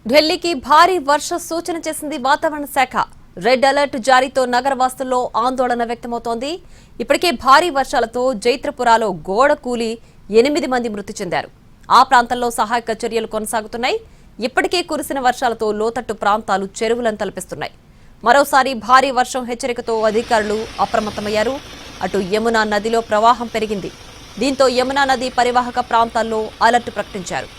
ఢిల్లీకి భారీ వర్ష సూచన చేసింది వాతావరణ శాఖ. రెడ్ అలర్ట్ జారీతో నగరవాసుల్లో ఆందోళన వ్యక్తమవుతోంది. ఇప్పటికే భారీ వర్షాలతో జైత్రపురాలో గోడ కూలి 8 మంది మృతి చెందారు. ఆ ప్రాంతంలో సహాయక చర్యలు కొనసాగుతున్నాయి. ఇప్పటికే కురిసిన వర్షాలతో లోతట్టు ప్రాంతాలు చెరువులను తలపిస్తున్నాయి. మరోసారి భారీ వర్షం హెచ్చరికతో అధికారులు అప్రమత్తమయ్యారు. అటు యమునా నదిలో ప్రవాహం పెరిగింది. దీంతో యమునా నది పరివాహక ప్రాంతాల్లో అలర్ట్ ప్రకటించారు.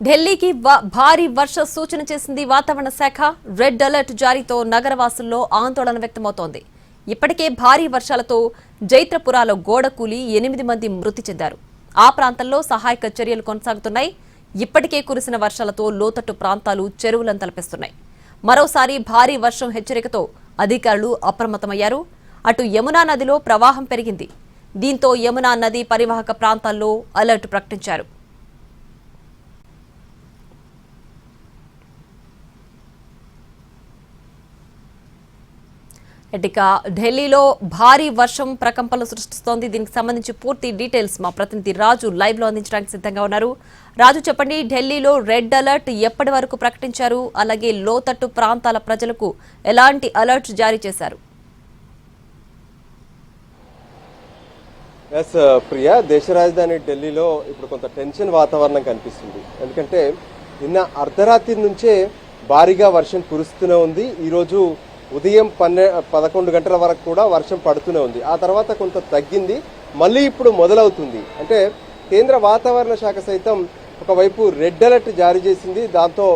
ఢిల్లీకి భారీ వర్ష సూచన చేసింది వాతావరణ శాఖ. రెడ్ అలర్ట్ జారీతో నగరవాసుల్లో ఆందోళన వ్యక్తమవుతోంది. ఇప్పటికే భారీ వర్షాలతో జైత్రపురాలో గోడ కూలి 8 మంది మృతి చెందారు. ఆ ప్రాంతంలో సహాయక చర్యలు కొనసాగుతున్నాయి. ఇప్పటికే కురిసిన వర్షాలతో లోతట్టు ప్రాంతాలు చెరువులను తలపిస్తున్నాయి. మరోసారి భారీ వర్షం హెచ్చరికతో అధికారులు అప్రమత్తమయ్యారు. అటు యమునా నదిలో ప్రవాహం పెరిగింది. దీంతో యమునా నది పరివాహక ప్రాంతాల్లో అలర్ట్ ప్రకటించారు. ఇక ఢిల్లీలో భారీ వర్షం ప్రకంపనలు సృష్టిస్తోంది. దీనికి సంబంధించి పూర్తి డీటెయిల్స్ మా ప్రతినిధి రాజు లైవ్ లో అందించడానికి సిద్ధంగా ఉన్నారు. రాజు, చెప్పండి, ఢిల్లీలో రెడ్ అలర్ట్ ఎప్పటి వరకు ప్రకటించారు? అలాగే లోతట్టు ప్రాంతాల ప్రజలకు ఎలాంటి అలర్ట్ జారీ చేశారు? ప్రియా, దేశ రాజధాని ఢిల్లీలో ఇప్పుడు కొంత టెన్షన్ వాతావరణం కనిపిస్తుంది. ఎందుకంటే నిన్న అర్ధరాత్రి నుంచే భారీగా వర్షం కురుస్తూనే ఉంది. ఈరోజు ఉదయం 11 గంటల వరకు కూడా వర్షం పడుతూనే ఉంది. ఆ తర్వాత కొంత తగ్గింది, మళ్ళీ ఇప్పుడు మొదలవుతుంది. అంటే కేంద్ర వాతావరణ శాఖ సైతం ఒకవైపు రెడ్ అలర్ట్ జారీ చేసింది. దాంతో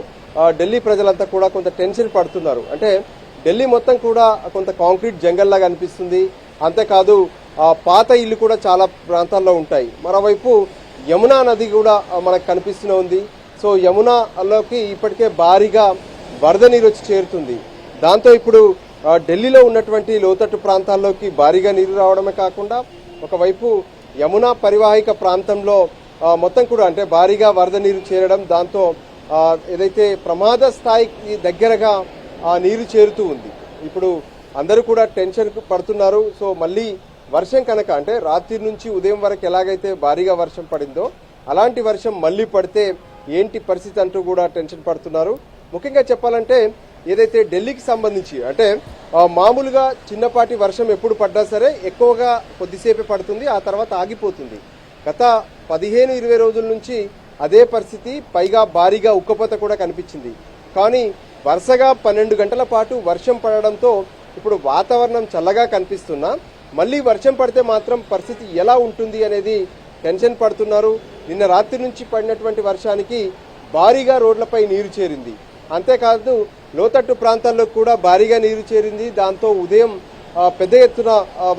ఢిల్లీ ప్రజలంతా కూడా కొంత టెన్షన్ పడుతున్నారు. అంటే ఢిల్లీ మొత్తం కూడా కొంత కాంక్రీట్ జంగల్ లాగా అనిపిస్తుంది. అంతేకాదు పాత ఇల్లు కూడా చాలా ప్రాంతాల్లో ఉంటాయి. మరోవైపు యమునా నది కూడా మనకు కనిపిస్తూనే ఉంది. సో యమునాలోకి ఇప్పటికే భారీగా వరద నీరు వచ్చి చేరుతుంది. దాంతో ఇప్పుడు ఢిల్లీలో ఉన్నటువంటి లోతట్టు ప్రాంతాల్లోకి భారీగా నీరు రావడమే కాకుండా ఒకవైపు యమునా పరివాహిక ప్రాంతంలో మొత్తం కూడా అంటే భారీగా వరద నీరు చేరడం, దాంతో ఏదైతే ప్రమాద స్థాయికి దగ్గరగా ఆ నీరు చేరుతూ ఉంది. ఇప్పుడు అందరూ కూడా టెన్షన్ పడుతున్నారు. సో మళ్ళీ వర్షం కనుక అంటే రాత్రి నుంచి ఉదయం వరకు ఎలాగైతే భారీగా వర్షం పడిందో అలాంటి వర్షం మళ్ళీ పడితే ఏంటి పరిస్థితి అంటూ కూడా టెన్షన్ పడుతున్నారు. ముఖ్యంగా చెప్పాలంటే ఏదైతే ఢిల్లీకి సంబంధించి అంటే మామూలుగా చిన్నపాటి వర్షం ఎప్పుడు పడ్డా సరే ఎక్కువగా కొద్దిసేపే పడుతుంది, ఆ తర్వాత ఆగిపోతుంది. గత 15-20 రోజుల నుంచి అదే పరిస్థితి, పైగా భారీగా ఉక్కపోత కూడా కనిపించింది. కానీ వరుసగా 12 గంటల పాటు వర్షం పడడంతో ఇప్పుడు వాతావరణం చల్లగా కనిపిస్తున్నా మళ్ళీ వర్షం పడితే మాత్రం పరిస్థితి ఎలా ఉంటుంది అనేది టెన్షన్ పడుతున్నారు. నిన్న రాత్రి నుంచి పడినటువంటి వర్షానికి భారీగా రోడ్లపై నీరు చేరింది. అంతేకాదు లోతట్టు ప్రాంతాల్లో కూడా భారీగా నీరు చేరింది. దాంతో ఉదయం పెద్ద ఎత్తున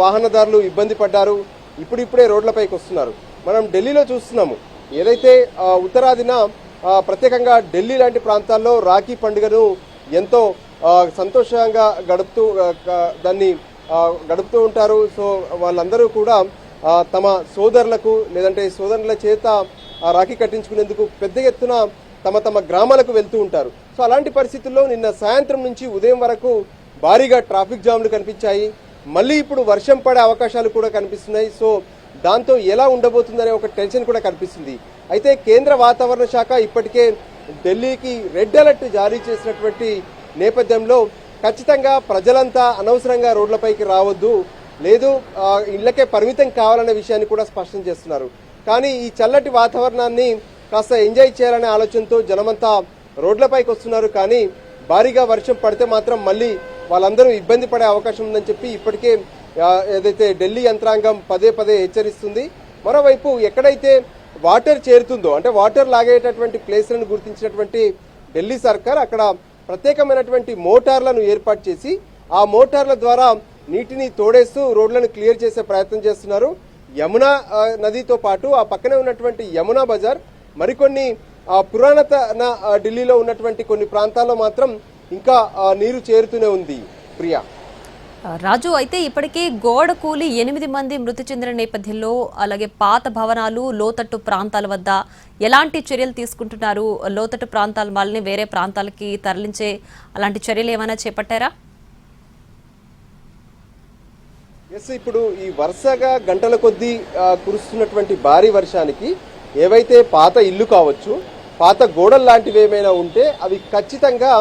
వాహనదారులు ఇబ్బంది పడ్డారు. ఇప్పుడిప్పుడే రోడ్లపైకి వస్తున్నారు. మనం ఢిల్లీలో చూస్తున్నాము, ఏదైతే ఉత్తరాదిన ప్రత్యేకంగా ఢిల్లీ లాంటి ప్రాంతాల్లో రాఖీ పండుగను ఎంతో సంతోషంగా గడుపుతూ ఉంటారు. సో వాళ్ళందరూ కూడా తమ సోదరులకు లేదంటే సోదరుల చేత రాఖీ కట్టించుకునేందుకు పెద్ద ఎత్తున తమ గ్రామాలకు వెళ్తూ ఉంటారు. సో అలాంటి పరిస్థితుల్లో నిన్న సాయంత్రం నుంచి ఉదయం వరకు భారీగా ట్రాఫిక్ జామ్లు కనిపించాయి. మళ్ళీ ఇప్పుడు వర్షం పడే అవకాశాలు కూడా కనిపిస్తున్నాయి. సో దాంతో ఎలా ఉండబోతుందనే ఒక టెన్షన్ కూడా కనిపిస్తుంది. అయితే కేంద్ర వాతావరణ శాఖ ఇప్పటికే ఢిల్లీకి రెడ్ అలర్ట్ జారీ చేసినటువంటి నేపథ్యంలో ఖచ్చితంగా ప్రజలంతా అనవసరంగా రోడ్లపైకి రావద్దు, లేదు ఇళ్లకే పరిమితం కావాలనే విషయాన్ని కూడా స్పష్టం చేస్తున్నారు. కానీ ఈ చల్లటి వాతావరణాన్ని కాస్త ఎంజాయ్ చేయాలనే ఆలోచనతో జనమంతా రోడ్లపైకి వస్తున్నారు. కానీ భారీగా వర్షం పడితే మాత్రం మళ్ళీ వాళ్ళందరూ ఇబ్బంది పడే అవకాశం ఉందని చెప్పి ఇప్పటికే ఏదైతే ఢిల్లీ యంత్రాంగం పదే హెచ్చరిస్తుంది. మరోవైపు ఎక్కడైతే వాటర్ చేరుతుందో అంటే వాటర్ లాగేటటువంటి ప్లేస్లను గుర్తించినటువంటి ఢిల్లీ సర్కార్ అక్కడ ప్రత్యేకమైనటువంటి మోటార్లను ఏర్పాటు చేసి ఆ మోటార్ల ద్వారా నీటిని తోడేస్తూ రోడ్లను క్లియర్ చేసే ప్రయత్నం చేస్తున్నారు. యమునా నదితో పాటు ఆ పక్కనే ఉన్నటువంటి యమునా బజార్, మరికొన్ని పురాతన ఢిల్లీలో ఉన్నటువంటి కొన్ని ప్రాంతాల్లో మాత్రం ఇంకా నీరు చేరుతూనే ఉంది. ప్రియా. రాజు, అయితే ఇప్పటికే గోడ కూలి 8 మంది మృతి చెందిన నేపథ్యంలో అలాగే పాత భవనాలు లోతట్టు ప్రాంతాల వద్ద ఎలాంటి చర్యలు తీసుకుంటున్నారు? లోతట్టు ప్రాంతాల వాళ్ళని వేరే ప్రాంతాలకి తరలించే అలాంటి చర్యలు ఏమైనా చేపట్టారా? ఎస్, ఇప్పుడు ఈ వరుసగా గంటల కొద్దీ కురుస్తున్నటువంటి భారీ వర్షానికి ఏవైతే పాత ఇల్లు కావచ్చు, పాత గోడలు లాంటివి ఏమైనా ఉంటే అవి ఖచ్చితంగా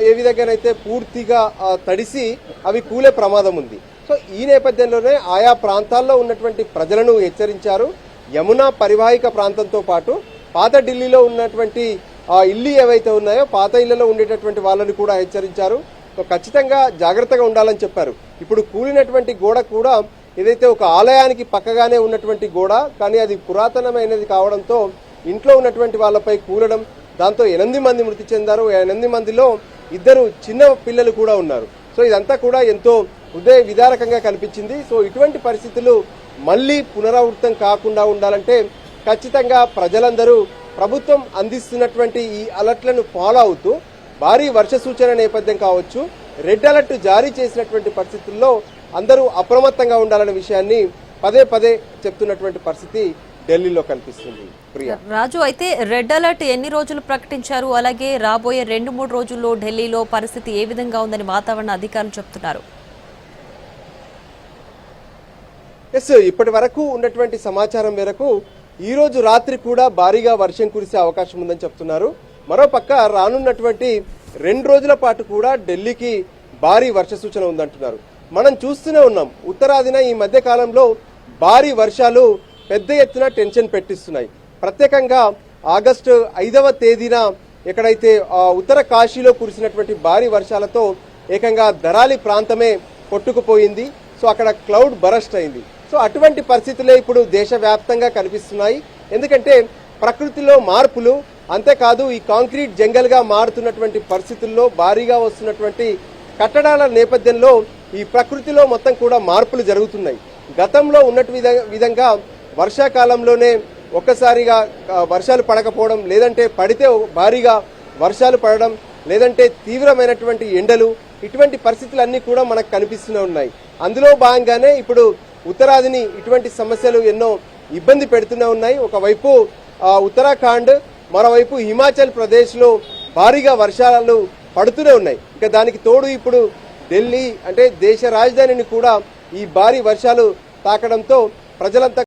ఏ విధంగానైతే పూర్తిగా తడిసి అవి కూలే ప్రమాదం ఉంది. సో ఈ నేపథ్యంలోనే ఆయా ప్రాంతాల్లో ఉన్నటువంటి ప్రజలను హెచ్చరించారు. యమునా పరివాహిక ప్రాంతంతో పాటు పాత ఢిల్లీలో ఉన్నటువంటి ఇల్లు ఏవైతే ఉన్నాయో పాత ఇళ్లలో ఉండేటటువంటి వాళ్ళని కూడా హెచ్చరించారు. సో ఖచ్చితంగా జాగ్రత్తగా ఉండాలని చెప్పారు. ఇప్పుడు కూలినటువంటి గోడ కూడా ఏదైతే ఒక ఆలయానికి పక్కగానే ఉన్నటువంటి గోడ, కానీ అది పురాతనమైనది కావడంతో ఇంట్లో ఉన్నటువంటి వాళ్ళపై కూలడం, దాంతో 8 మంది మృతి చెందారు. 8 మందిలో 2 చిన్న పిల్లలు కూడా ఉన్నారు. సో ఇదంతా కూడా ఎంతో హృదయ విదారకంగా కనిపించింది. సో ఇటువంటి పరిస్థితులు మళ్ళీ పునరావృతం కాకుండా ఉండాలంటే ఖచ్చితంగా ప్రజలందరూ ప్రభుత్వం అందిస్తున్నటువంటి ఈ అలర్ట్లను ఫాలో అవుతూ భారీ వర్ష సూచన నేపథ్యం కావచ్చు, రెడ్ అలర్ట్ జారీ చేసినటువంటి పరిస్థితుల్లో అందరూ అప్రమత్తంగా ఉండాలనే విషయాన్ని పదే పదే చెప్తున్నటువంటి పరిస్థితి ఢిల్లీలో కనిపిస్తుంది. ప్రియా, రాజు, అయితే రెడ్ అలర్ట్ ఎన్ని రోజులు ప్రకటించారు? అలాగే రాబోయే 2-3 రోజుల్లో ఢిల్లీలో పరిస్థితి ఏ విధంగా ఉందని వాతావరణ అధికారులు చెప్తున్నారు? ఎస్, ఇప్పటి వరకు ఉన్నటువంటి సమాచారం మేరకు ఈ రోజు రాత్రి కూడా భారీగా వర్షం కురిసే అవకాశం ఉందని చెప్తున్నారు. మరోపక్క రానున్నటువంటి 2 రోజుల పాటు కూడా ఢిల్లీకి భారీ వర్ష సూచన ఉందంటున్నారు. మనం చూస్తూనే ఉన్నాం, ఉత్తరాదిన ఈ మధ్య కాలంలో భారీ వర్షాలు పెద్ద ఎత్తున టెన్షన్ పెట్టిస్తున్నాయి. ప్రత్యేకంగా ఆగస్టు 5వ తేదీన ఎక్కడైతే ఉత్తర కాశీలో కురిసినటువంటి భారీ వర్షాలతో ఏకంగా ధరాలి ప్రాంతమే కొట్టుకుపోయింది. సో అక్కడ క్లౌడ్ బరస్ట్ అయింది. సో అటువంటి పరిస్థితులే ఇప్పుడు దేశవ్యాప్తంగా కనిపిస్తున్నాయి. ఎందుకంటే ప్రకృతిలో మార్పులు, అంతేకాదు ఈ కాంక్రీట్ జంగల్గా మారుతున్నటువంటి పరిస్థితుల్లో భారీగా వస్తున్నటువంటి కట్టడాల నేపథ్యంలో ఈ ప్రకృతిలో మొత్తం కూడా మార్పులు జరుగుతున్నాయి. గతంలో ఉన్నట్టు విధంగా వర్షాకాలంలోనే ఒక్కసారిగా వర్షాలు పడకపోవడం, లేదంటే పడితే భారీగా వర్షాలు పడడం, లేదంటే తీవ్రమైనటువంటి ఎండలు, ఇటువంటి పరిస్థితులన్నీ కూడా మనకు కనిపిస్తూనే ఉన్నాయి. అందులో భాగంగానే ఇప్పుడు ఉత్తరాదిని ఇటువంటి సమస్యలు ఎన్నో ఇబ్బంది పెడుతూనే ఉన్నాయి. ఒకవైపు ఉత్తరాఖండ్, మరోవైపు హిమాచల్ ప్రదేశ్లో భారీగా వర్షాలు పడుతూనే ఉన్నాయి. ఇక దానికి తోడు ఇప్పుడు ఢిల్లీ అంటే దేశ రాజధానిని కూడా ఈ భారీ వర్షాలు తాకడంతో ప్రజలంతా